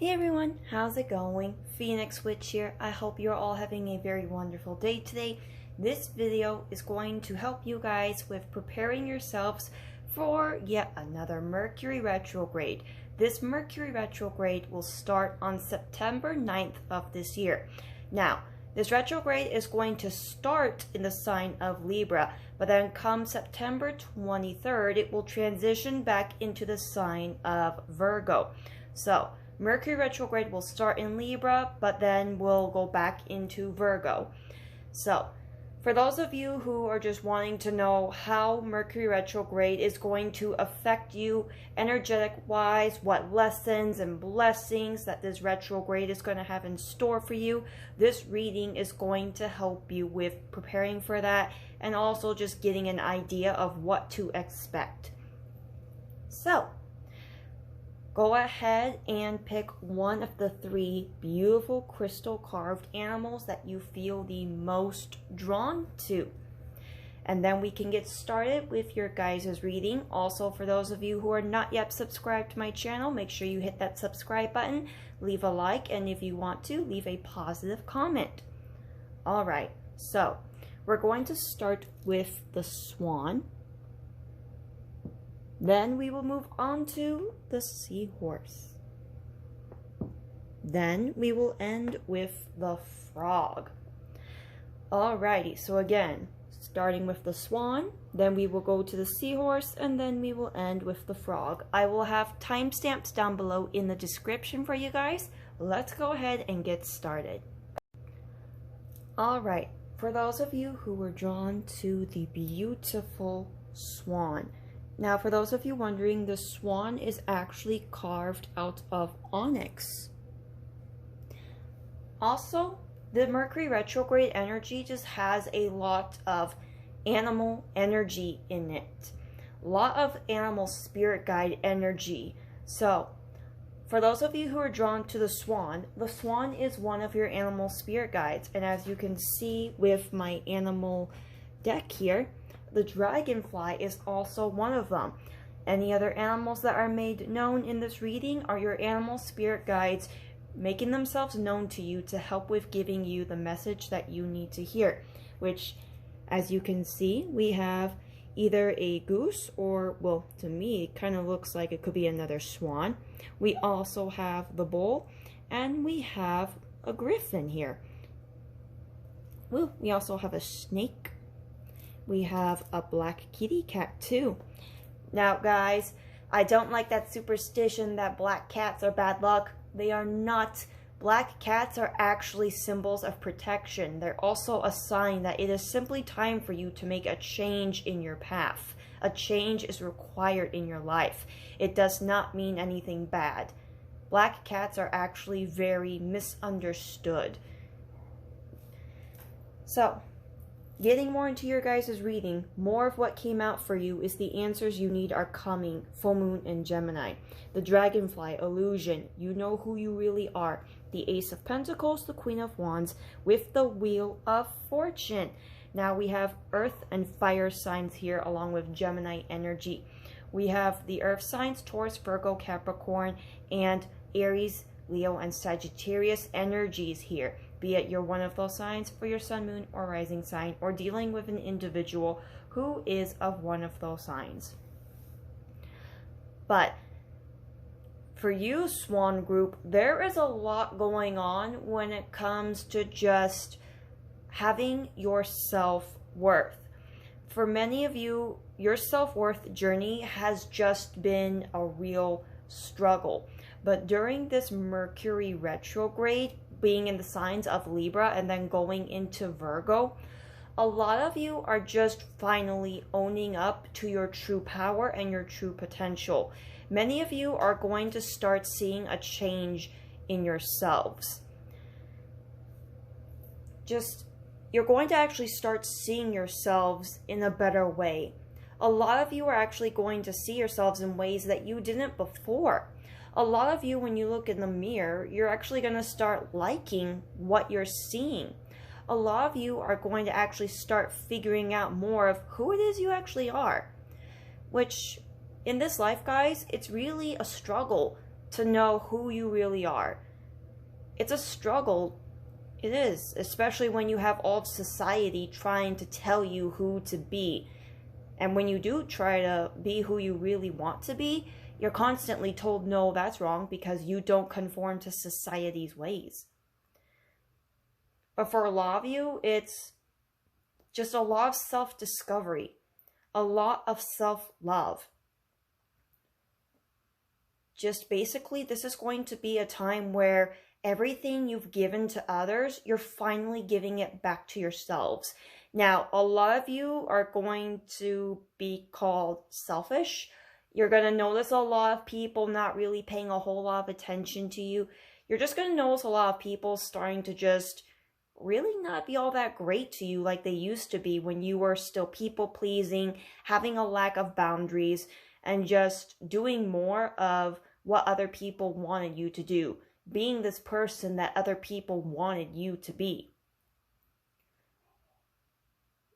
Hey everyone, how's it going? Phoenix Witch here. I hope you're all having a very wonderful day today. This video is going to help you guys with preparing yourselves for yet another Mercury retrograde. This Mercury retrograde will start on September 9th of this year. Now, this retrograde is going to start in the sign of Libra, but then come September 23rd, it will transition back into the sign of Virgo. So, Mercury retrograde will start in Libra, but then will go back into Virgo. So, for those of you who are just wanting to know how Mercury retrograde is going to affect you energetic-wise, what lessons and blessings that this retrograde is going to have in store for you, this reading is going to help you with preparing for that and also just getting an idea of what to expect. So, go ahead and pick one of the three beautiful crystal carved animals that you feel the most drawn to. And then we can get started with your guys' reading. Also, for those of you who are not yet subscribed to my channel, make sure you hit that subscribe button, leave a like, and if you want to, leave a positive comment. Alright, so we're going to start with the Swan. Then we will move on to the Seahorse. Then we will end with the Frog. Alrighty, so again, starting with the Swan, then we will go to the Seahorse, and then we will end with the Frog. I will have timestamps down below in the description for you guys. Let's go ahead and get started. Alright, for those of you who were drawn to the beautiful Swan. Now, for those of you wondering, the Swan is actually carved out of onyx. Also, the Mercury retrograde energy just has a lot of animal energy in it. A lot of animal spirit guide energy. So, for those of you who are drawn to the Swan is one of your animal spirit guides. And as you can see with my animal deck here, the dragonfly is also one of them. Any other animals that are made known in this reading are your animal spirit guides making themselves known to you to help with giving you the message that you need to hear. Which, as you can see, we have either a goose or, well, to me, it kind of looks like it could be another swan. We also have the bull, and we have a griffin here. Well, we also have a snake. We have a black kitty cat too. Now guys, I don't like that superstition that black cats are bad luck. They are not. Black cats are actually symbols of protection. They're also a sign that it is simply time for you to make a change in your path. A change is required in your life. It does not mean anything bad. Black cats are actually very misunderstood. So, getting more into your guys' reading, more of what came out for you is the answers you need are coming. Full Moon and Gemini. The Dragonfly, Illusion, you know who you really are. The Ace of Pentacles, the Queen of Wands, with the Wheel of Fortune. Now we have Earth and Fire signs here along with Gemini energy. We have the Earth signs, Taurus, Virgo, Capricorn, and Aries, Leo, and Sagittarius energies here. Be it you're one of those signs for your sun, moon, or rising sign, or dealing with an individual who is of one of those signs. But for you, Swan group, there is a lot going on when it comes to just having your self-worth. For many of you, your self-worth journey has just been a real struggle. But during this Mercury retrograde, being in the signs of Libra and then going into Virgo, a lot of you are just finally owning up to your true power and your true potential. Many of you are going to start seeing a change in yourselves. You're going to actually start seeing yourselves in a better way. A lot of you are actually going to see yourselves in ways that you didn't before. A lot of you, when you look in the mirror, you're actually going to start liking what you're seeing. A lot of you are going to actually start figuring out more of who it is you actually are. Which, in this life, guys, it's really a struggle to know who you really are. It's a struggle. It is, especially when you have all of society trying to tell you who to be. And when you do try to be who you really want to be, you're constantly told, no, that's wrong, because you don't conform to society's ways. But for a lot of you, it's just a lot of self-discovery, a lot of self-love. Just basically, this is going to be a time where everything you've given to others, you're finally giving it back to yourselves. Now, a lot of you are going to be called selfish. You're going to notice a lot of people not really paying a whole lot of attention to you. You're just going to notice a lot of people starting to just really not be all that great to you like they used to be when you were still people-pleasing, having a lack of boundaries, and just doing more of what other people wanted you to do. Being this person that other people wanted you to be.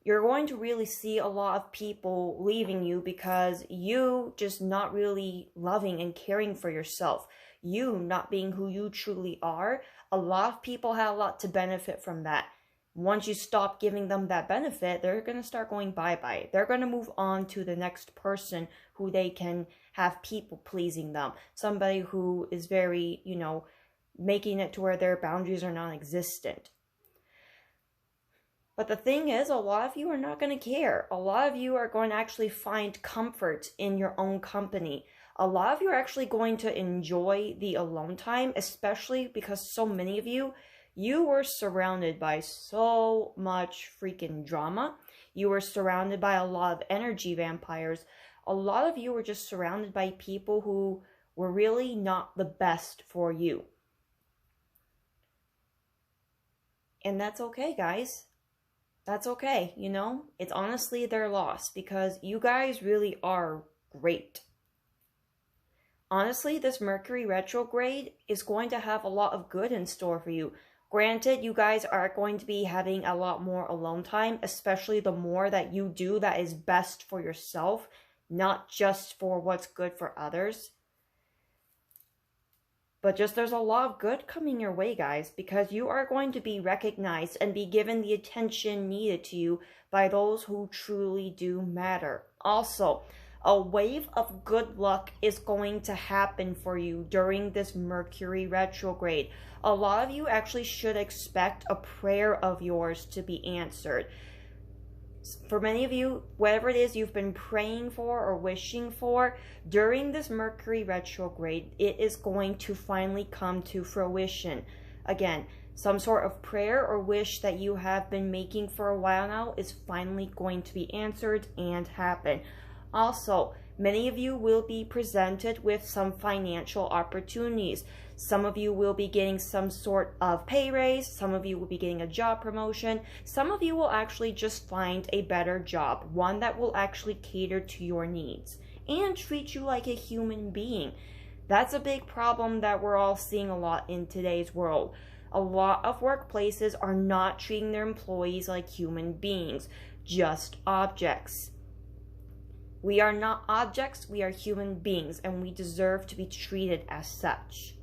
You're going to really see a lot of people leaving you because you just not really loving and caring for yourself. You not being who you truly are. A lot of people have a lot to benefit from that. Once you stop giving them that benefit, they're going to start going bye-bye. They're going to move on to the next person who they can have people pleasing them. Somebody who is very, making it to where their boundaries are non-existent. But the thing is, a lot of you are not going to care. A lot of you are going to actually find comfort in your own company. A lot of you are actually going to enjoy the alone time, especially because so many of you were surrounded by so much freaking drama. You were surrounded by a lot of energy vampires. A lot of you were just surrounded by people who were really not the best for you. And that's okay, guys. That's okay, It's honestly their loss because you guys really are great. Honestly, this Mercury retrograde is going to have a lot of good in store for you. Granted, you guys are going to be having a lot more alone time, especially the more that you do that is best for yourself, not just for what's good for others. But just there's a lot of good coming your way, guys, because you are going to be recognized and be given the attention needed to you by those who truly do matter. Also, a wave of good luck is going to happen for you during this Mercury retrograde. A lot of you actually should expect a prayer of yours to be answered. For many of you, whatever it is you've been praying for or wishing for, during this Mercury retrograde, it is going to finally come to fruition. Again, some sort of prayer or wish that you have been making for a while now is finally going to be answered and happen. Also, many of you will be presented with some financial opportunities. Some of you will be getting some sort of pay raise. Some of you will be getting a job promotion. Some of you will actually just find a better job, one that will actually cater to your needs and treat you like a human being. That's a big problem that we're all seeing a lot in today's world. A lot of workplaces are not treating their employees like human beings, just objects. We are not objects, we are human beings, and we deserve to be treated as such.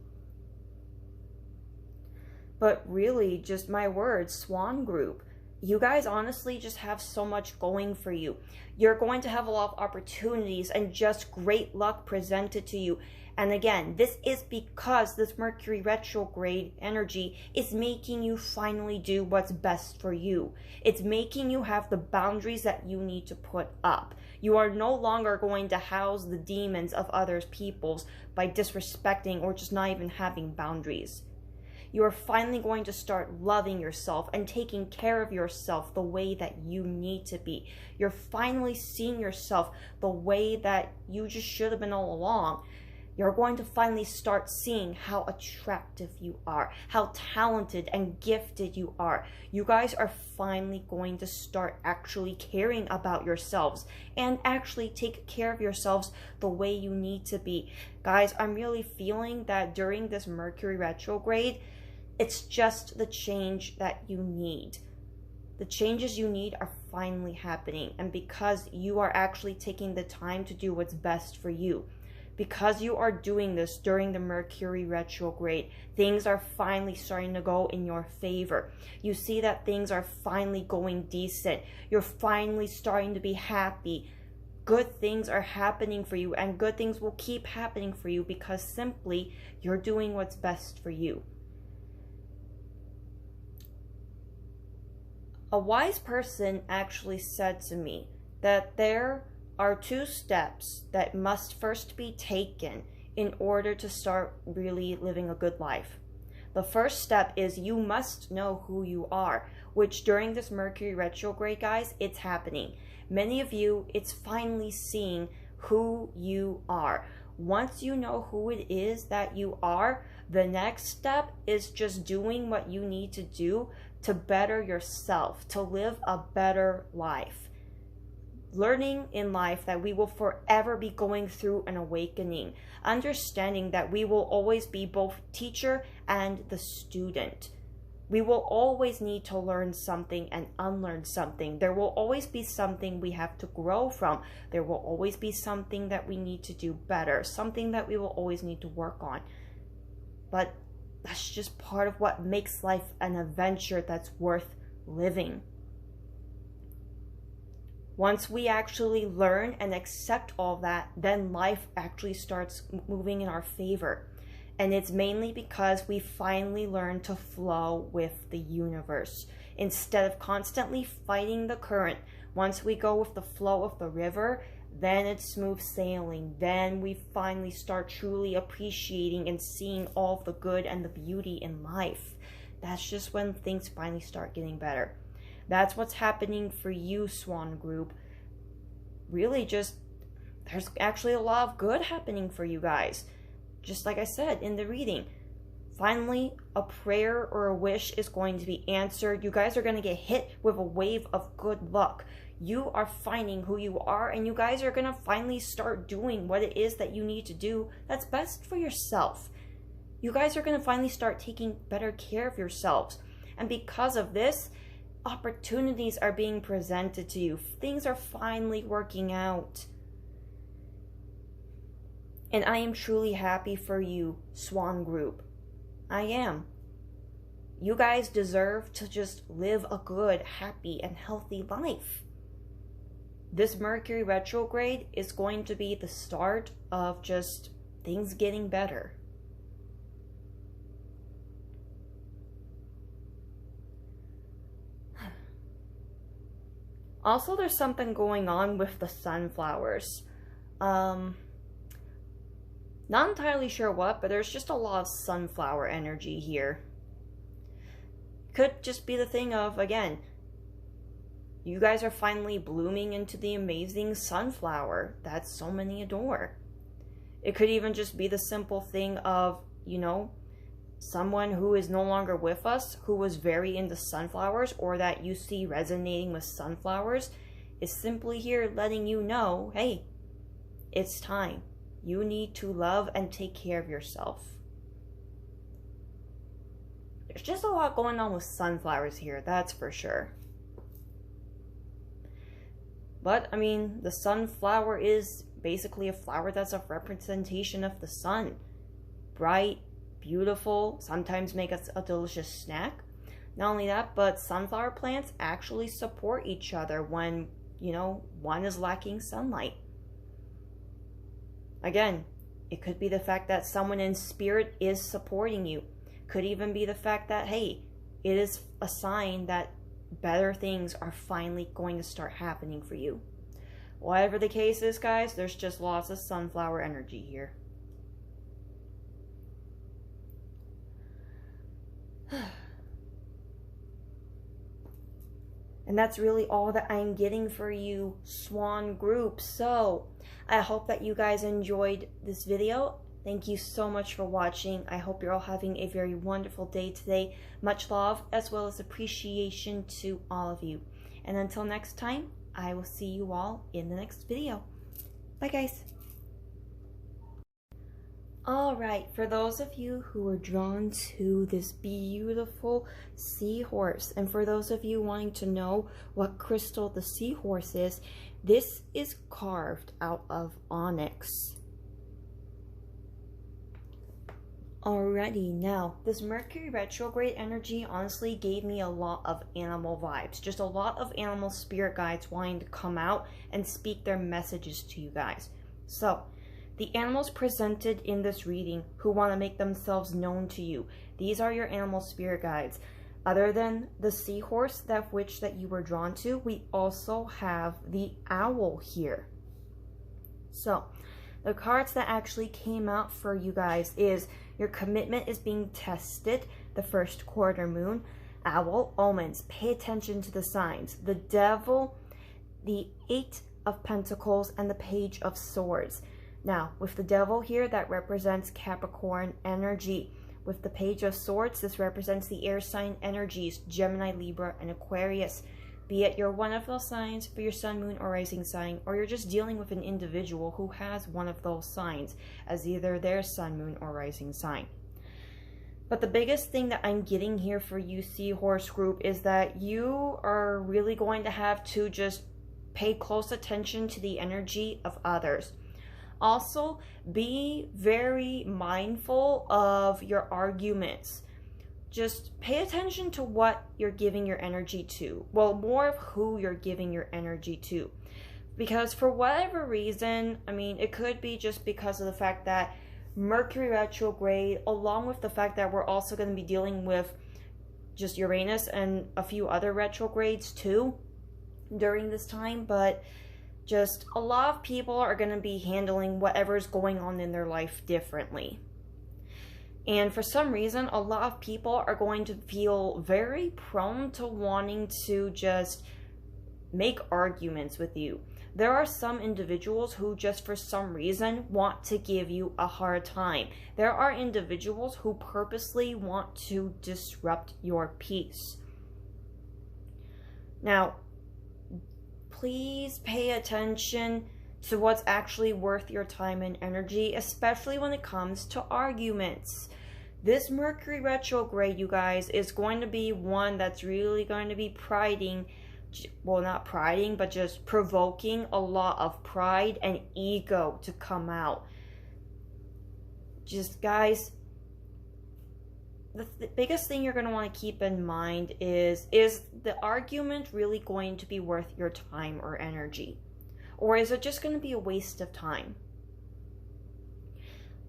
But really, just my word, Swan Group, you guys honestly just have so much going for you. You're going to have a lot of opportunities and just great luck presented to you. And again, this is because this Mercury retrograde energy is making you finally do what's best for you. It's making you have the boundaries that you need to put up. You are no longer going to house the demons of other people's by disrespecting or just not even having boundaries. You are finally going to start loving yourself and taking care of yourself the way that you need to be. You're finally seeing yourself the way that you just should have been all along. You're going to finally start seeing how attractive you are, how talented and gifted you are. You guys are finally going to start actually caring about yourselves and actually take care of yourselves the way you need to be. Guys, I'm really feeling that during this Mercury retrograde, it's just the change that you need. The changes you need are finally happening, and because you are actually taking the time to do what's best for you. Because you are doing this during the Mercury retrograde, things are finally starting to go in your favor. You see that things are finally going decent. You're finally starting to be happy. Good things are happening for you, and good things will keep happening for you because simply you're doing what's best for you. A wise person actually said to me that there are 2 steps that must first be taken in order to start really living a good life. The first step is you must know who you are, which during this Mercury retrograde, guys, it's happening. Many of you, it's finally seeing who you are. Once you know who it is that you are, the next step is just doing what you need to do to better yourself, to live a better life. Learning in life that we will forever be going through an awakening, understanding that we will always be both teacher and the student. We will always need to learn something and unlearn something. There will always be something we have to grow from. There will always be something that we need to do better, something that we will always need to work on. But that's just part of what makes life an adventure that's worth living. Once we actually learn and accept all that, then life actually starts moving in our favor. And it's mainly because we finally learn to flow with the universe. Instead of constantly fighting the current, once we go with the flow of the river, then it's smooth sailing. Then we finally start truly appreciating and seeing all the good and the beauty in life. That's just when things finally start getting better. That's what's happening for you, Swan group. Really just, there's actually a lot of good happening for you guys. Just like I said in the reading, finally a prayer or a wish is going to be answered. You guys are going to get hit with a wave of good luck. You are finding who you are, and you guys are going to finally start doing what it is that you need to do that's best for yourself. You guys are going to finally start taking better care of yourselves. And because of this, opportunities are being presented to you. Things are finally working out. And I am truly happy for you, Swan group. I am. You guys deserve to just live a good, happy, and healthy life. This Mercury retrograde is going to be the start of just things getting better. Also, there's something going on with the sunflowers. Not entirely sure what, but there's just a lot of sunflower energy here. Could just be the thing of, again, you guys are finally blooming into the amazing sunflower that so many adore. It could even just be the simple thing of, you know, someone who is no longer with us, who was very into sunflowers, or that you see resonating with sunflowers, is simply here letting you know, hey, it's time. You need to love and take care of yourself. There's just a lot going on with sunflowers here, that's for sure. But, I mean, the sunflower is basically a flower that's a representation of the sun. Bright, beautiful, sometimes make us a delicious snack. Not only that, but sunflower plants actually support each other when, you know, one is lacking sunlight. Again, it could be the fact that someone in spirit is supporting you. Could even be the fact that, hey, it is a sign that better things are finally going to start happening for you. Whatever the case is, guys, there's just lots of sunflower energy here. And that's really all that I'm getting for you, Swan group. So, I hope that you guys enjoyed this video. Thank you so much for watching. I hope you're all having a very wonderful day today. Much love as well as appreciation to all of you. And until next time, I will see you all in the next video. Bye, guys. Alright, for those of you who are drawn to this beautiful seahorse, and for those of you wanting to know what crystal the seahorse is, this is carved out of onyx. Alrighty, now, this Mercury retrograde energy honestly gave me a lot of animal vibes. Just a lot of animal spirit guides wanting to come out and speak their messages to you guys. So, the animals presented in this reading who want to make themselves known to you, these are your animal spirit guides. Other than the seahorse, that you were drawn to, we also have the owl here. So, the cards that actually came out for you guys is your commitment is being tested, the first quarter moon, owl, omens, pay attention to the signs, the devil, the 8 of Pentacles, and the Page of Swords. Now, with the devil here, that represents Capricorn energy. With the Page of Swords, this represents the air sign energies, Gemini, Libra, and Aquarius. Be it you're one of those signs for your sun, moon, or rising sign, or you're just dealing with an individual who has one of those signs as either their sun, moon, or rising sign. But the biggest thing that I'm getting here for you, Seahorse group, is that you are really going to have to just pay close attention to the energy of others. Also, be very mindful of your arguments. Just pay attention to what you're giving your energy to. Well, more of who you're giving your energy to. Because for whatever reason, I mean, it could be just because of the fact that Mercury retrograde, along with the fact that we're also going to be dealing with just Uranus and a few other retrogrades too during this time. But just a lot of people are going to be handling whatever's going on in their life differently. And for some reason, a lot of people are going to feel very prone to wanting to just make arguments with you. There are some individuals who just for some reason want to give you a hard time. There are individuals who purposely want to disrupt your peace. Now, please pay attention to what's actually worth your time and energy, especially when it comes to arguments. This Mercury retrograde, you guys, is going to be one that's really going to be just provoking a lot of pride and ego to come out. Just, guys, the biggest thing you're going to want to keep in mind is the argument really going to be worth your time or energy? Or is it just going to be a waste of time?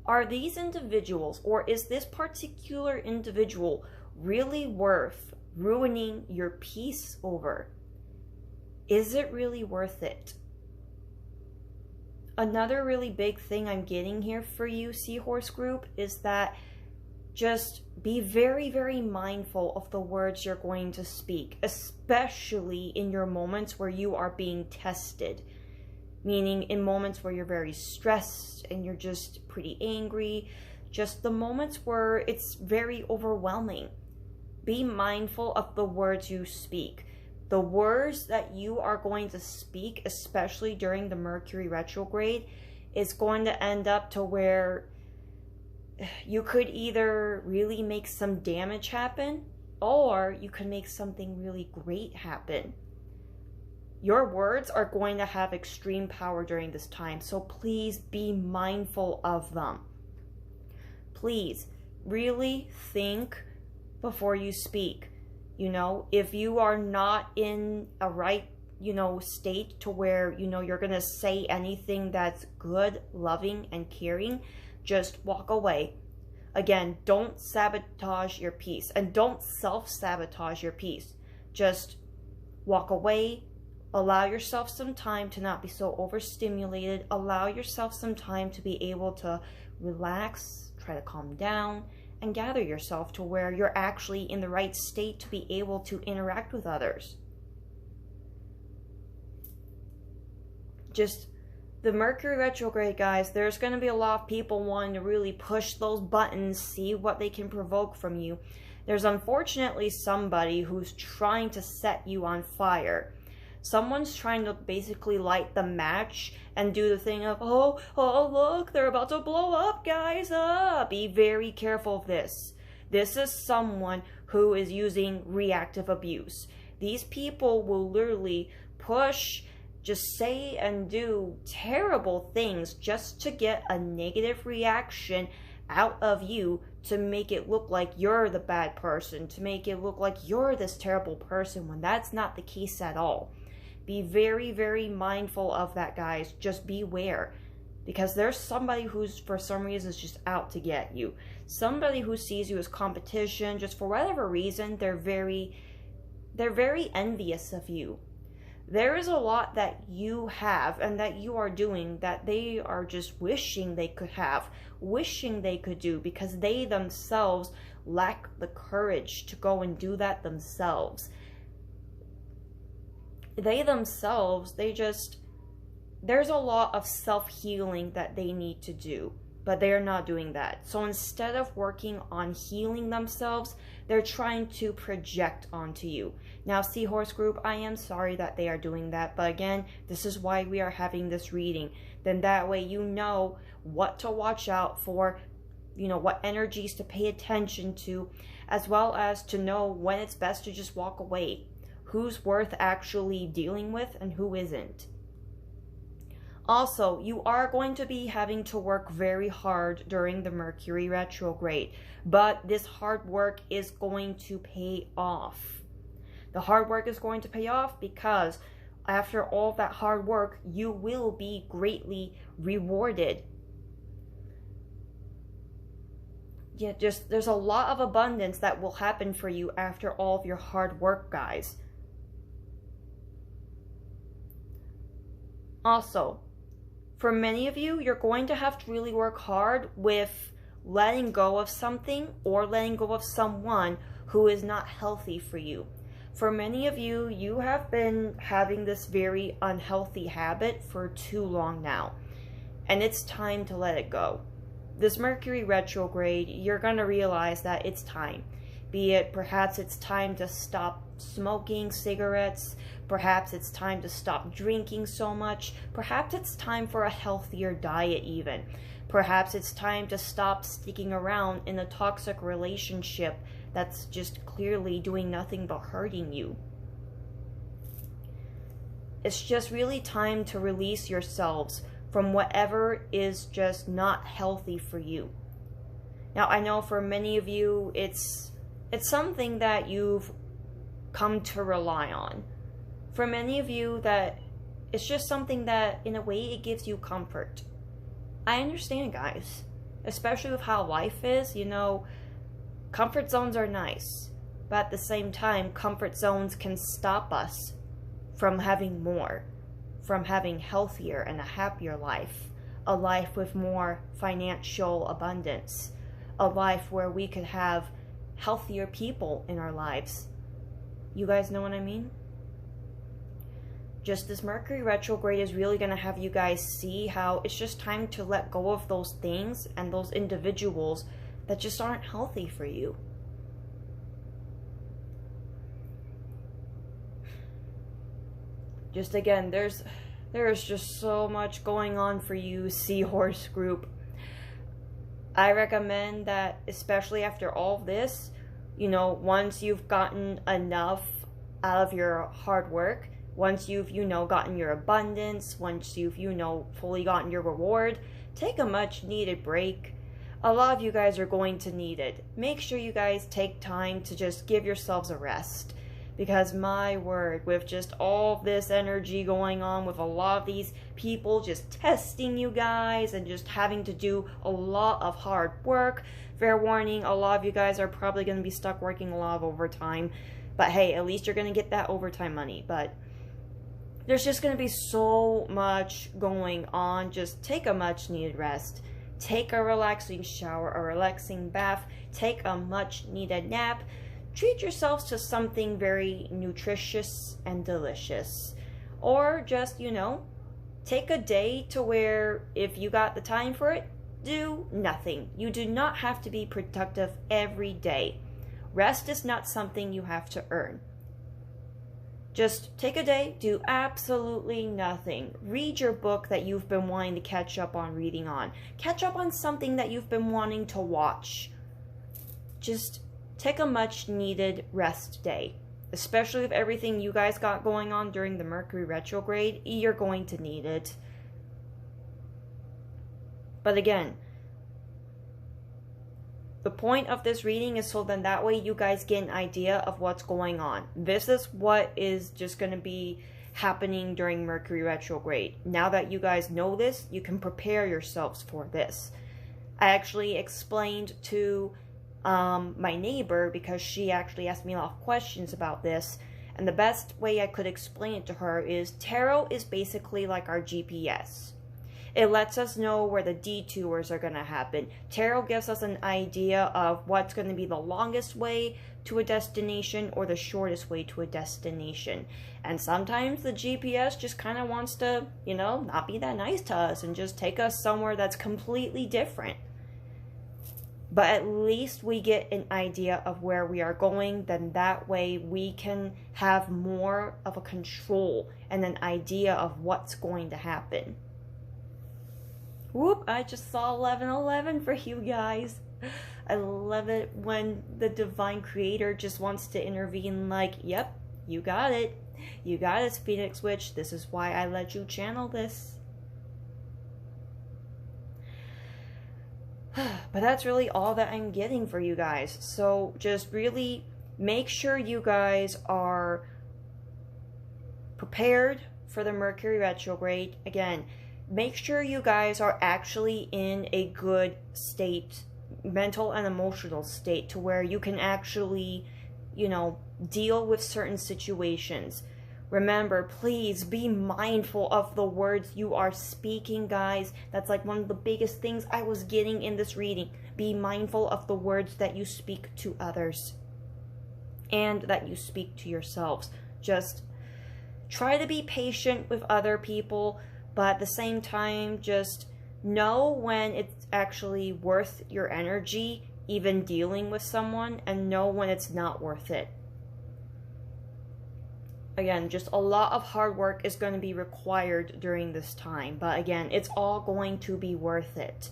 Are these individuals, or is this particular individual really worth ruining your peace over? Is it really worth it? Another really big thing I'm getting here for you, Seahorse group, is that just be very, very mindful of the words you're going to speak, especially in your moments where you are being tested. Meaning in moments where you're very stressed and you're just pretty angry, just the moments where it's very overwhelming. Be mindful of the words you speak. The words that you are going to speak, especially during the Mercury retrograde, is going to end up to where you could either really make some damage happen, or you could make something really great happen. Your words are going to have extreme power during this time, so please be mindful of them. Please, really think before you speak. You know, if you are not in a right, state to where, you're going to say anything that's good, loving, and caring, just walk away. Again, don't sabotage your peace, and don't self-sabotage your peace. Just walk away. Allow yourself some time to not be so overstimulated. Allow yourself some time to be able to relax, try to calm down, and gather yourself to where you're actually in the right state to be able to interact with others. Just the Mercury retrograde, guys, there's going to be a lot of people wanting to really push those buttons, see what they can provoke from you. There's unfortunately somebody who's trying to set you on fire. Someone's trying to basically light the match and do the thing of, oh, look, they're about to blow up, guys. Be very careful of this. This is someone who is using reactive abuse. These people will literally push, just say and do terrible things just to get a negative reaction out of you to make it look like you're the bad person, to make it look like you're this terrible person, when that's not the case at all. Be very, very mindful of that, guys. Just beware. Because there's somebody who's, for some reason, is just out to get you. Somebody who sees you as competition, just for whatever reason, they're very envious of you. There is a lot that you have and that you are doing that they are just wishing they could have, wishing they could do, because they themselves lack the courage to go and do that themselves. They themselves, there's a lot of self-healing that they need to do, but they're not doing that. So instead of working on healing themselves, they're trying to project onto you. Now, Seahorse Group, I am sorry that they are doing that, but again, this is why we are having this reading. Then that way you know what to watch out for, you know, what energies to pay attention to, as well as to know when it's best to just walk away. Who's worth actually dealing with and who isn't. Also, you are going to be having to work very hard during the Mercury retrograde, but this hard work is going to pay off. The hard work is going to pay off because after all that hard work, you will be greatly rewarded. Yeah, there's a lot of abundance that will happen for you after all of your hard work, guys. Also, for many of you, you're going to have to really work hard with letting go of something or letting go of someone who is not healthy for you. For many of you, you have been having this very unhealthy habit for too long now, and it's time to let it go. This Mercury retrograde, you're going to realize that it's time. Be it perhaps it's time to stop smoking cigarettes, perhaps it's time to stop drinking so much, perhaps it's time for a healthier diet even. Perhaps it's time to stop sticking around in a toxic relationship that's just clearly doing nothing but hurting you. It's just really time to release yourselves from whatever is just not healthy for you. Now, I know for many of you, it's something that you've come to rely on. For many of you, that it's just something that, in a way, it gives you comfort. I understand, guys. Especially with how life is, you know, comfort zones are nice. But at the same time, comfort zones can stop us from having more, from having healthier and a happier life. A life with more financial abundance. A life where we could have healthier people in our lives. You guys know what I mean? Just this Mercury retrograde is really going to have you guys see how it's just time to let go of those things and those individuals that just aren't healthy for you. Just again, there is just so much going on for you, Seahorse Group. I recommend that, especially after all of this, you know, once you've gotten enough out of your hard work, once you've, you know, gotten your abundance, once you've, you know, fully gotten your reward, take a much needed break. A lot of you guys are going to need it. Make sure you guys take time to just give yourselves a rest. Because my word, with just all this energy going on, with a lot of these people just testing you guys and just having to do a lot of hard work, fair warning, a lot of you guys are probably going to be stuck working a lot of overtime. But hey, at least you're going to get that overtime money. But there's just going to be so much going on. Just take a much needed rest. Take a relaxing shower, a relaxing bath. Take a much needed nap. Treat yourselves to something very nutritious and delicious. Or just, you know, take a day to where, if you got the time for it, do nothing. You do not have to be productive every day. Rest is not something you have to earn. Just take a day, do absolutely nothing. Read your book that you've been wanting to catch up on reading on. Catch up on something that you've been wanting to watch. Just take a much needed rest day. Especially with everything you guys got going on during the Mercury retrograde, you're going to need it. But again, The point of this reading is so then that way you guys get an idea of what's going on. This is what is just going to be happening during Mercury retrograde. Now that you guys know this, you can prepare yourselves for this. I actually explained to my neighbor, because she actually asked me a lot of questions about this, and the best way I could explain it to her is tarot is basically like our GPS. It lets us know where the detours are going to happen. Tarot gives us an idea of what's going to be the longest way to a destination or the shortest way to a destination. And sometimes the GPS just kind of wants to, you know, not be that nice to us and just take us somewhere that's completely different. But at least we get an idea of where we are going, then that way we can have more of a control and an idea of what's going to happen. Whoop, I just saw 1111 for you guys. I love it when the divine creator just wants to intervene like, yep, you got it. You got it, Phoenix Witch. This is why I let you channel this. But that's really all that I'm getting for you guys. So just really make sure you guys are prepared for the Mercury retrograde. Again, make sure you guys are actually in a good state, mental and emotional state, to where you can actually, you know, deal with certain situations. Remember, please be mindful of the words you are speaking, guys. That's like one of the biggest things I was getting in this reading. Be mindful of the words that you speak to others and that you speak to yourselves. Just try to be patient with other people, but at the same time, just know when it's actually worth your energy, even dealing with someone, and know when it's not worth it. Again, just a lot of hard work is going to be required during this time. But again, it's all going to be worth it.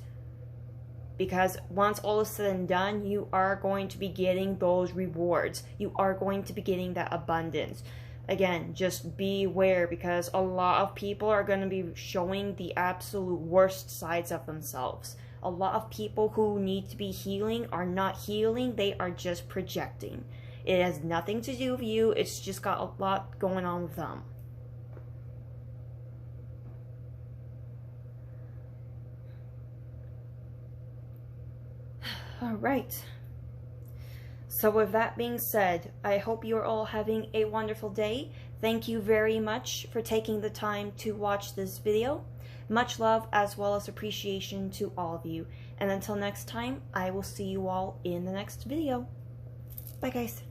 Because once all is said and done, you are going to be getting those rewards. You are going to be getting that abundance. Again, just beware, because a lot of people are going to be showing the absolute worst sides of themselves. A lot of people who need to be healing are not healing. They are just projecting. It has nothing to do with you. It's just got a lot going on with them. All right. So with that being said, I hope you're all having a wonderful day. Thank you very much for taking the time to watch this video. Much love as well as appreciation to all of you. And until next time, I will see you all in the next video. Bye, guys.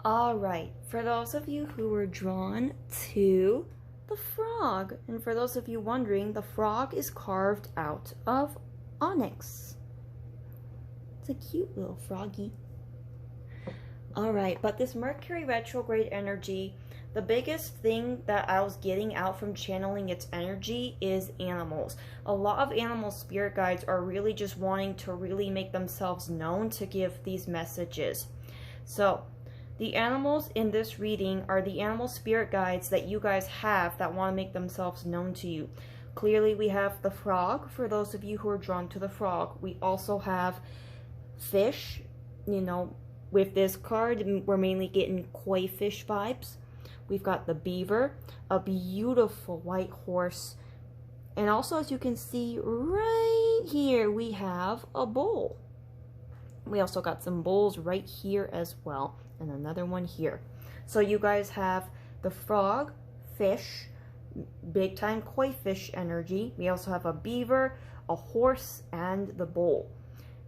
Alright, for those of you who were drawn to the frog, and for those of you wondering, the frog is carved out of onyx. It's a cute little froggy. Alright, but this Mercury retrograde energy, the biggest thing that I was getting out from channeling its energy is animals. A lot of animal spirit guides are really just wanting to really make themselves known to give these messages. So, the animals in this reading are the animal spirit guides that you guys have that want to make themselves known to you. Clearly, we have the frog, for those of you who are drawn to the frog. We also have fish. You know, with this card, we're mainly getting koi fish vibes. We've got the beaver, a beautiful white horse. And also, as you can see right here, we have a bull. We also got some bulls right here as well. And another one here. So you guys have the frog, fish, big time koi fish energy. We also have a beaver, a horse, and the bull.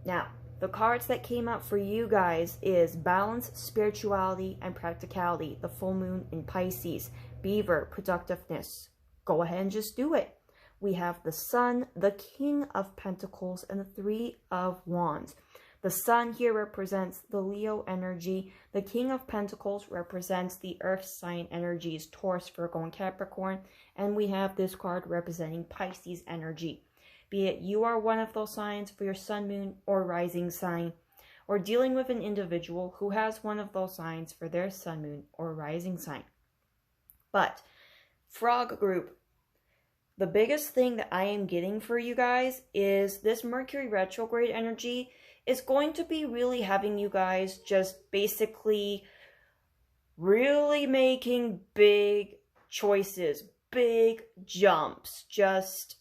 Now, the cards that came out for you guys is balance, spirituality, and practicality. The full moon in Pisces. Beaver, productiveness. Go ahead and just do it. We have the sun, the king of pentacles, and the three of wands. The sun here represents the Leo energy. The king of pentacles represents the earth sign energies, Taurus, Virgo, and Capricorn. And we have this card representing Pisces energy. Be it you are one of those signs for your sun, moon, or rising sign, or dealing with an individual who has one of those signs for their sun, moon, or rising sign. But, frog group, the biggest thing that I am getting for you guys is this Mercury retrograde energy is going to be really having you guys just basically really making big choices, big jumps. Just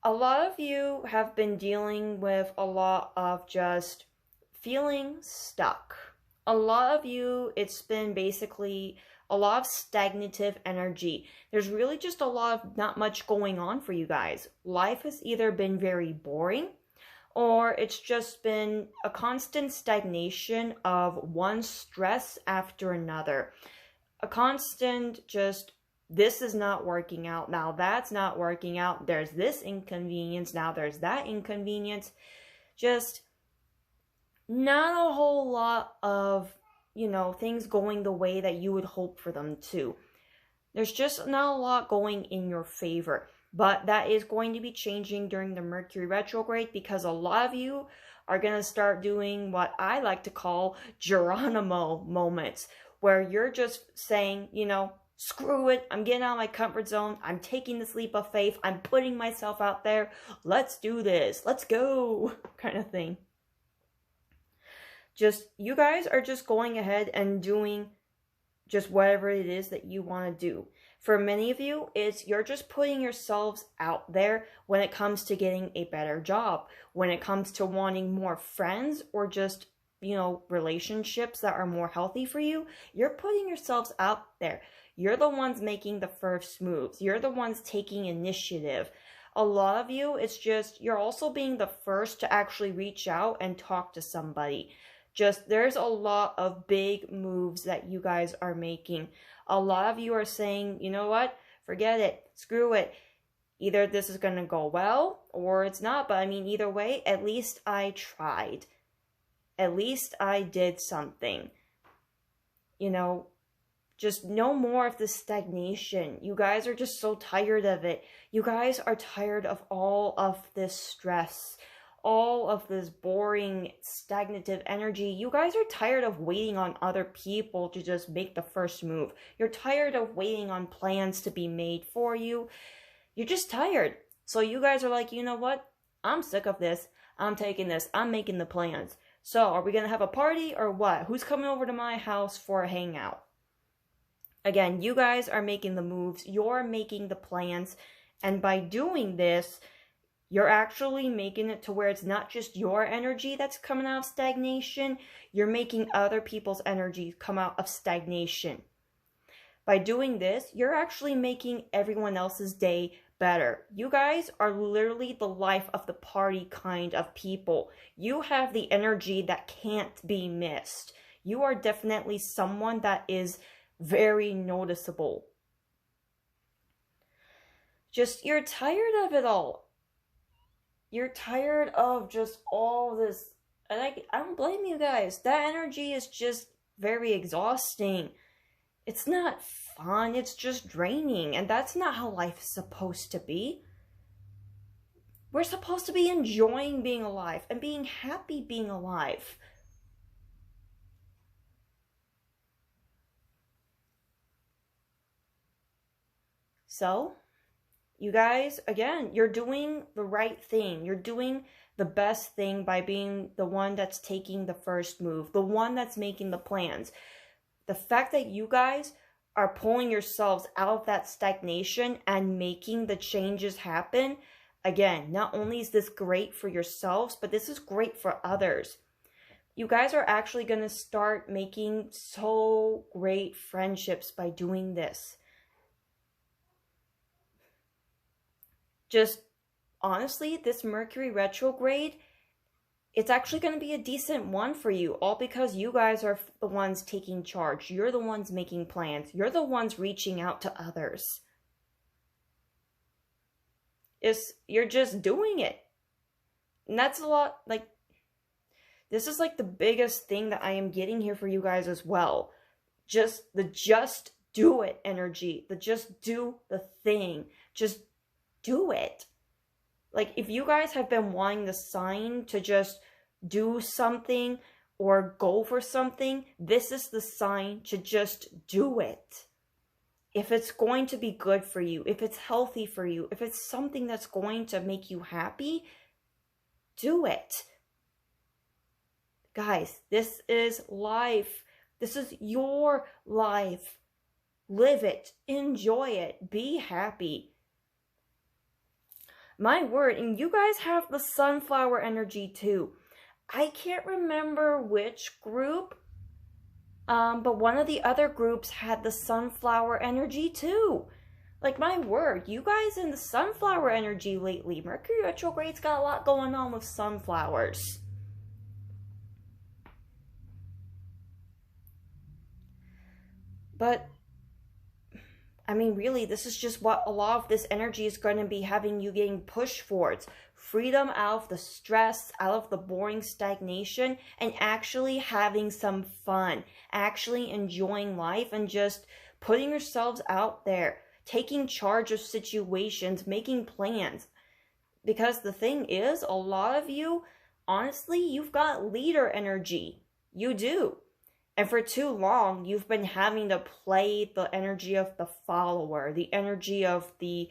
a lot of you have been dealing with a lot of just feeling stuck. A lot of you, it's been basically a lot of stagnative energy. There's really just a lot of not much going on for you guys. Life has either been very boring, or it's just been a constant stagnation of one stress after another. A constant just, this is not working out, now that's not working out, there's this inconvenience, now there's that inconvenience. Just not a whole lot of, you know, things going the way that you would hope for them to. There's just not a lot going in your favor. But that is going to be changing during the Mercury retrograde, because a lot of you are going to start doing what I like to call Geronimo moments, where you're just saying, you know, screw it, I'm getting out of my comfort zone, I'm taking this leap of faith, I'm putting myself out there, let's do this, let's go, kind of thing. Just, you guys are just going ahead and doing just whatever it is that you want to do. For many of you, it's you're just putting yourselves out there when it comes to getting a better job, when it comes to wanting more friends, or just, you know, relationships that are more healthy for you. You're putting yourselves out there. You're the ones making the first moves. You're the ones taking initiative. A lot of you, it's just, you're also being the first to actually reach out and talk to somebody. Just, there's a lot of big moves that you guys are making. A lot of you are saying, you know what, forget it, screw it. Either this is going to go well, or it's not. But I mean, either way, at least I tried. At least I did something. You know, just no more of this stagnation. You guys are just so tired of it. You guys are tired of all of this stress, all of this boring, stagnative energy. You guys are tired of waiting on other people to just make the first move. You're tired of waiting on plans to be made for you. You're just tired. So you guys are like, you know what? I'm sick of this. I'm taking this. I'm making the plans. So are we going to have a party or what? Who's coming over to my house for a hangout? Again, you guys are making the moves. You're making the plans. And by doing this, you're actually making it to where it's not just your energy that's coming out of stagnation. You're making other people's energy come out of stagnation. By doing this, you're actually making everyone else's day better. You guys are literally the life of the party kind of people. You have the energy that can't be missed. You are definitely someone that is very noticeable. Just, you're tired of it all. You're tired of just all this. I don't blame you guys. That energy is just very exhausting. It's not fun. It's just draining. And that's not how life is supposed to be. We're supposed to be enjoying being alive and being happy being alive. So, you guys, again, you're doing the right thing. You're doing the best thing by being the one that's taking the first move, the one that's making the plans. The fact that you guys are pulling yourselves out of that stagnation and making the changes happen, again, not only is this great for yourselves, but this is great for others. You guys are actually going to start making so great friendships by doing this. Just, honestly, this Mercury retrograde, it's actually going to be a decent one for you, all because you guys are the ones taking charge. You're the ones making plans. You're the ones reaching out to others. You're just doing it. And that's a lot, like, this is like the biggest thing that I am getting here for you guys as well. Just do it energy. The just do the thing. Just do it. Like, if you guys have been wanting the sign to just do something or go for something, this is the sign to just do it. if it's going to be good for you, if it's healthy for you, if it's something that's going to make you happy, do it. Guys, this is life. This is your life. Live it. Enjoy it. Be happy. My word, and you guys have the sunflower energy too. I can't remember which group, but one of the other groups had the sunflower energy too. Like, my word, you guys in the sunflower energy lately. Mercury retrograde's got a lot going on with sunflowers. But, I mean, really, this is just what a lot of this energy is going to be having you getting pushed towards. Freedom out of the stress, out of the boring stagnation, and actually having some fun. Actually enjoying life and just putting yourselves out there. Taking charge of situations, making plans. Because the thing is, a lot of you, honestly, you've got leader energy. You do. And for too long, you've been having to play the energy of the follower, the energy of the,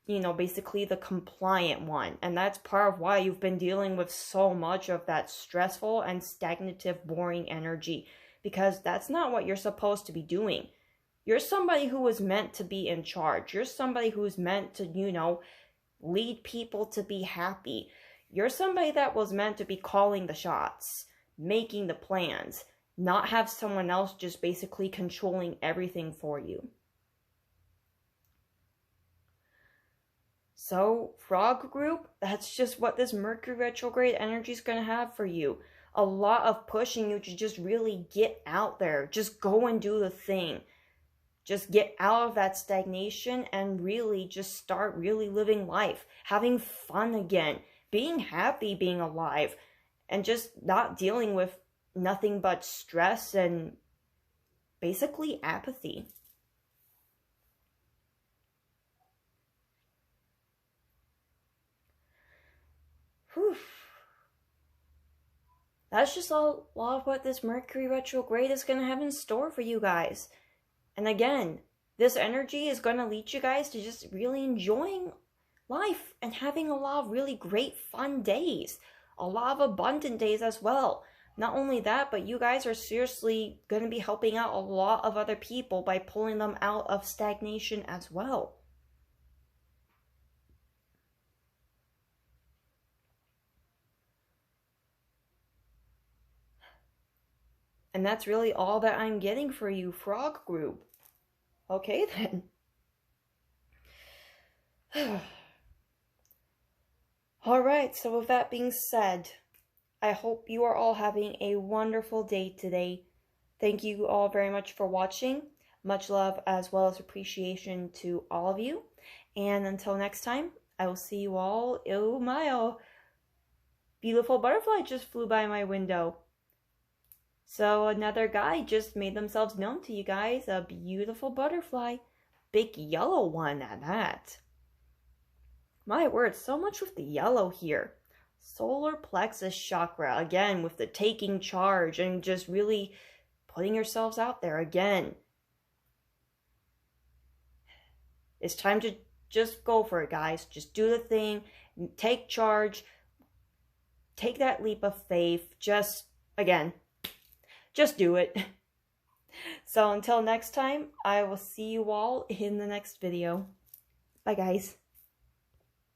basically the compliant one. And that's part of why you've been dealing with so much of that stressful and stagnative, boring energy. Because that's not what you're supposed to be doing. You're somebody who was meant to be in charge. You're somebody who's meant to, lead people to be happy. You're somebody that was meant to be calling the shots, making the plans, not have someone else just basically controlling everything for you. So, Frog Group, that's just what this Mercury retrograde energy is going to have for you. A lot of pushing you to just really get out there. Just go and do the thing. Just get out of that stagnation and really just start really living life. Having fun again. Being happy being alive. And just not dealing with nothing but stress and basically apathy. Whew. That's just a lot of what this Mercury retrograde is going to have in store for you guys. And again, this energy is going to lead you guys to just really enjoying life and having a lot of really great fun days. A lot of abundant days as well. Not only that, but you guys are seriously going to be helping out a lot of other people by pulling them out of stagnation as well. And that's really all that I'm getting for you, Frog Group. Okay then. Alright, so with that being said, I hope you are all having a wonderful day today. Thank you all very much for watching. Much love as well as appreciation to all of you. And until next time, I will see you all. Oh my, beautiful butterfly just flew by my window. So another guy just made themselves known to you guys. A beautiful butterfly. Big yellow one at that. My word, so much with the yellow here. Solar plexus chakra, again, with the taking charge and just really putting yourselves out there again. It's time to just go for it, guys. Just do the thing. Take charge. Take that leap of faith. Just do it. So until next time, I will see you all in the next video. Bye, guys.